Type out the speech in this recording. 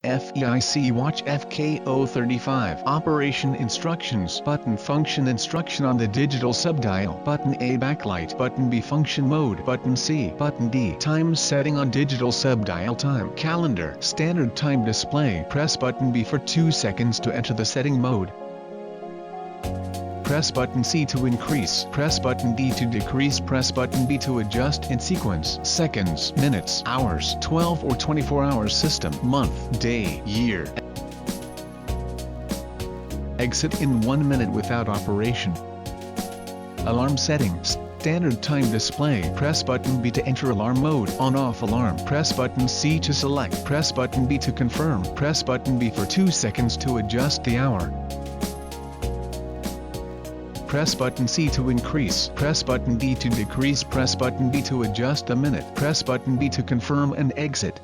FEIC Watch FK035 Operation Instructions Button Function Instruction on the digital subdial Button A Backlight Button B Function Mode Button C Button D Time Setting on digital subdial Time Calendar Standard Time Display Press Button B for 2 seconds to enter the setting mode. Press button C to increase, press button D to decrease, press button B to adjust in sequence, seconds, minutes, hours, 12 or 24 hours system, month, day, year. Exit in 1 minute without operation. Alarm settings, standard time display, press button B to enter alarm mode, on-off alarm, press button C to select, press button B to confirm, press button B for 2 seconds to adjust the hour. Press button C to increase, press button D to decrease, press button B to adjust the minute, press button B to confirm and exit.